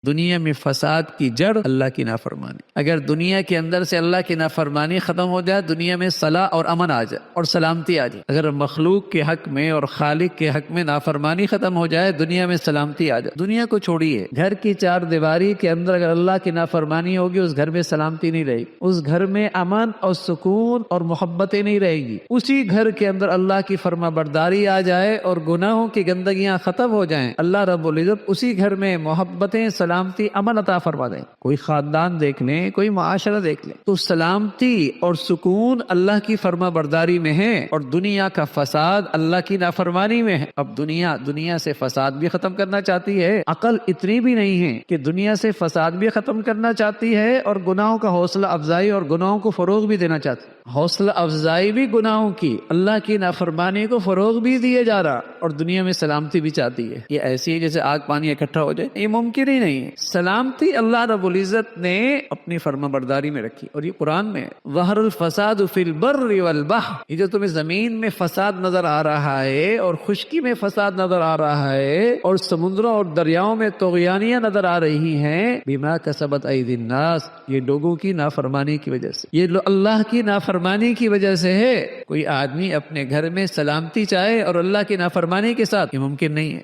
دنیا میں فساد کی جڑ اللہ کی نافرمانی. اگر دنیا کے اندر سے اللہ کی نافرمانی ختم ہو جائے، دنیا میں صلاح اور امن آ جائے اور سلامتی آ جائے. اگر مخلوق کے حق میں اور خالق کے حق میں نافرمانی ختم ہو جائے، دنیا میں سلامتی آ جائے. دنیا کو چھوڑیے، گھر کی چار دیواری کے اندر اگر اللہ کی نافرمانی ہوگی، اس گھر میں سلامتی نہیں رہے گی، اس گھر میں امن اور سکون اور محبتیں نہیں رہے گی. اسی گھر کے اندر اللہ کی فرما برداری آ جائے اور گناہوں کی گندگیاں ختم ہو جائیں، اللہ رب العزت اسی گھر میں محبتیں، سلامتی، امن عطا فرما دیں. کوئی خاندان دیکھ لیں، کوئی معاشرہ دیکھ لیں، تو سلامتی اور سکون اللہ کی فرما برداری میں ہے اور دنیا کا فساد اللہ کی نافرمانی میں ہے. اب دنیا سے فساد بھی ختم کرنا چاہتی ہے، عقل اتنی بھی نہیں ہے کہ دنیا سے فساد بھی ختم کرنا چاہتی ہے اور گناہوں کا حوصلہ افزائی اور گناہوں کو فروغ بھی دینا چاہتی ہے. حوصلہ افزائی بھی گناہوں کی، اللہ کی نافرمانی کو فروغ بھی دیے جا رہا اور دنیا میں سلامتی بھی چاہتی ہے. یہ ایسی ہے جیسے آگ پانی اکٹھا ہو جائے، یہ ممکن ہی نہیں ہے. سلامتی اللہ رب العزت نے اپنی فرما برداری میں رکھی اور یہ قرآن میں ظہر الفساد فی البر والبحر. یہ جو تمہیں زمین میں فساد نظر آ رہا ہے اور خشکی میں فساد نظر آ رہا ہے اور سمندروں اور دریاؤں میں طغیانیاں نظر آ رہی ہیں، بما کسبت ایدی الناس، یہ لوگوں کی نافرمانی کی وجہ سے، یہ اللہ کی نافرمانی کی وجہ سے ہے. کوئی آدمی اپنے گھر میں سلامتی چاہے اور اللہ کی نافرمانی کے ساتھ، یہ ممکن نہیں ہے.